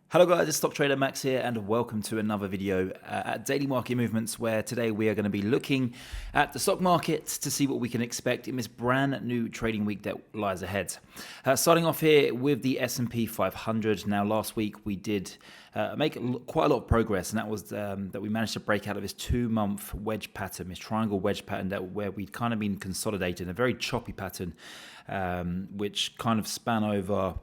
Hello guys, it's Stock Trader Max here and welcome to another video at Daily Market Movements, where today we are going to be looking at the stock market to see what we can expect in this brand new trading week that lies ahead. Starting off here with the S&P 500. Now last week we did make quite a lot of progress, and that was that we managed to break out of this 2-month wedge pattern, this triangle wedge pattern where we'd kind of been consolidated, a very choppy pattern which kind of span over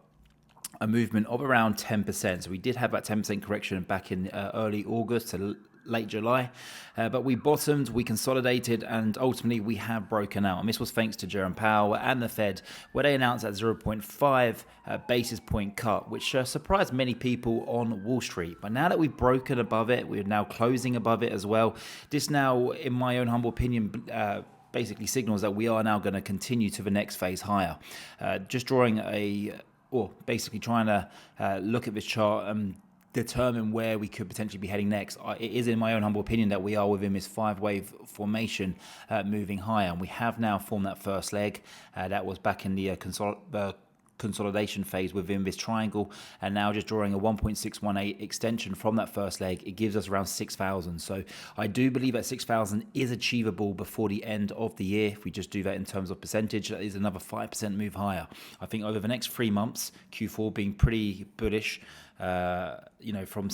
a movement of around 10%. So we did have that 10% correction back in early August to late July, but we bottomed, we consolidated, and ultimately we have broken out. And this was thanks to Jerome Powell and the Fed, where they announced that 0.5 basis point cut, which surprised many people on Wall Street. But now that we've broken above it, we're now closing above it as well. This now, in my own humble opinion, basically signals that we are now going to continue to the next phase higher. Just drawing or basically trying to look at this chart and determine where we could potentially be heading next. It is, in my own humble opinion, that we are within this 5-wave formation moving higher. And we have now formed that first leg. That was back in the consolidation phase within this triangle, and now just drawing a 1.618 extension from that first leg, it gives us around 6,000. So I do believe that 6,000 is achievable before the end of the year. If we just do that in terms of percentage, that is another 5% move higher. I think over the next 3 months, Q4 being pretty bullish, from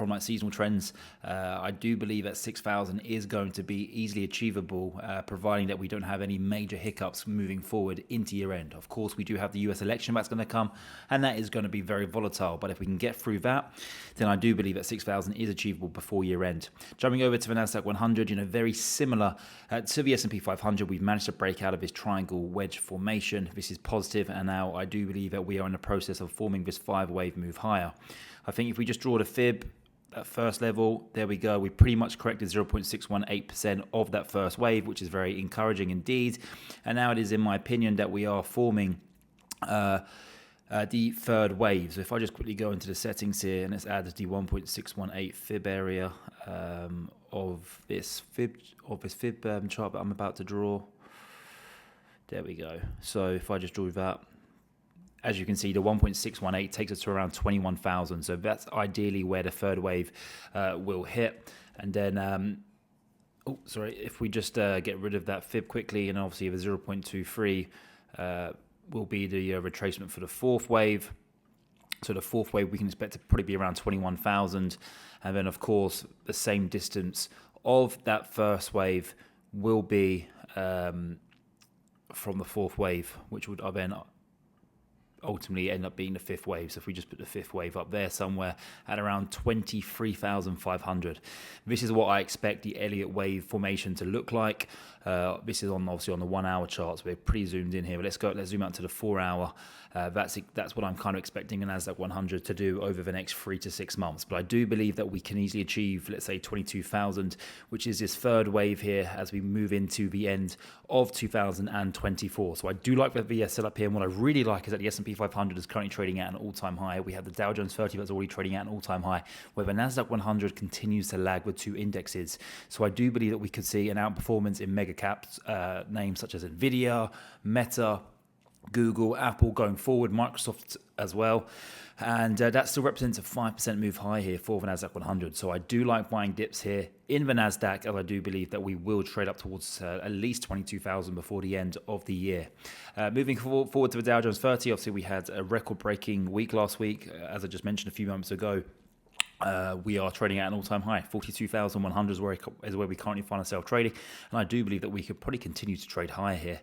like seasonal trends, I do believe that 6,000 is going to be easily achievable, providing that we don't have any major hiccups moving forward into year end. Of course, we do have the US election that's going to come, and that is going to be very volatile. But if we can get through that, then I do believe that 6,000 is achievable before year end. Jumping over to the Nasdaq 100, very similar to the S&P 500, we've managed to break out of this triangle wedge formation. This is positive, and now I do believe that we are in the process of forming this 5-wave move higher. I think if we just draw the fib at first level, there we go. We pretty much corrected 0.618% of that first wave, which is very encouraging indeed. And now it is, in my opinion, that we are forming the third wave. So if I just quickly go into the settings here, and let's add the 1.618 fib area of this fib chart that I'm about to draw. There we go. So if I just draw that, as you can see, the 1.618 takes us to around 21,000. So that's ideally where the third wave will hit. And then, if we just get rid of that fib quickly, and obviously the 0.23 will be the retracement for the fourth wave. So the fourth wave we can expect to probably be around 21,000. And then, of course, the same distance of that first wave will be from the fourth wave, which would then ultimately end up being the fifth wave. So if we just put the fifth wave up there somewhere at around 23,500, this is what I expect the Elliott wave formation to look like. This is obviously on the 1-hour charts. We're pretty zoomed in here, but let's zoom out to the 4-hour. That's what I'm kind of expecting an Nasdaq 100 to do over the next 3 to 6 months. But I do believe that we can easily achieve, let's say, 22,000, which is this third wave here as we move into the end of 2024. So I do like the VS setup here, and what I really like is that the S&P 500 is currently trading at an all-time high. We have the Dow Jones 30 that's already trading at an all-time high, where the Nasdaq 100 continues to lag with 2 indexes. So I do believe that we could see an outperformance in mega caps, names such as Nvidia, Meta, Google, Apple going forward, Microsoft as well. And that still represents a 5% move high here for the Nasdaq 100. So I do like buying dips here in the Nasdaq, as I do believe that we will trade up towards at least 22,000 before the end of the year. Moving forward to the Dow Jones 30, obviously we had a record-breaking week last week. As I just mentioned a few moments ago, we are trading at an all-time high. 42,100 is where we currently find ourselves trading, and I do believe that we could probably continue to trade higher here.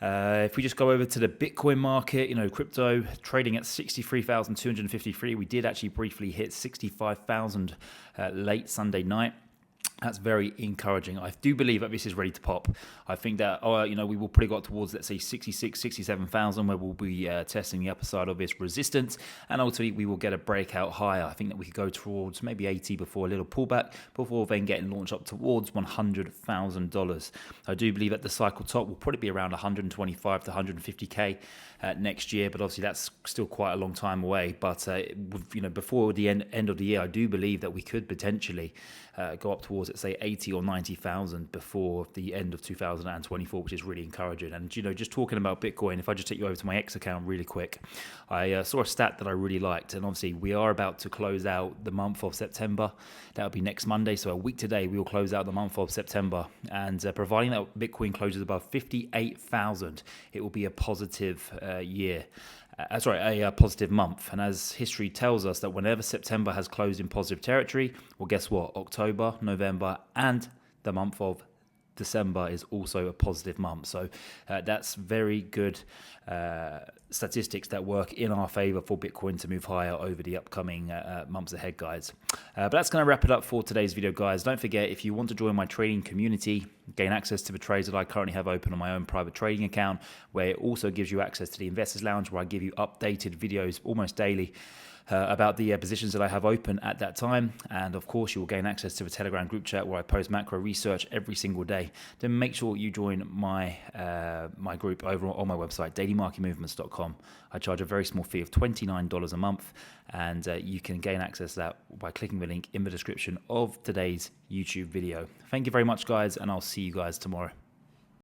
If we just go over to the Bitcoin market, crypto trading at 63,253. We did actually briefly hit 65,000 late Sunday night. That's very encouraging. I do believe that this is ready to pop. I think that we will probably got towards, let's say, 66, 67,000, where we'll be testing the upper side of this resistance, and ultimately we will get a breakout higher. I think that we could go towards maybe 80 before a little pullback, before then getting launched up towards $100,000. I do believe that the cycle top will probably be around 125 to 150k next year, but obviously that's still quite a long time away. But before the end of the year, I do believe that we could potentially go up towards say 80 or 90,000 before the end of 2024, which is really encouraging. And just talking about Bitcoin, if I just take you over to my X account really quick, I saw a stat that I really liked, and obviously we are about to close out the month of September. That'll be next Monday, so a week today we will close out the month of September, and providing that Bitcoin closes above 58,000, it will be a positive year. A positive month. And as history tells us that whenever September has closed in positive territory, well, guess what? October, November, and the month of December is also a positive month. So that's very good statistics that work in our favor for Bitcoin to move higher over the upcoming months ahead, guys. But that's going to wrap it up for today's video, guys. Don't forget, if you want to join my trading community, gain access to the trades that I currently have open on my own private trading account, where it also gives you access to the Investors Lounge, where I give you updated videos almost daily about the positions that I have open at that time. And of course, you will gain access to the Telegram group chat where I post macro research every single day. Then make sure you join my my group over on my website, dailymarketmovements.com. I charge a very small fee of $29 a month, and you can gain access to that by clicking the link in the description of today's YouTube video. Thank you very much, guys, and I'll see you guys tomorrow.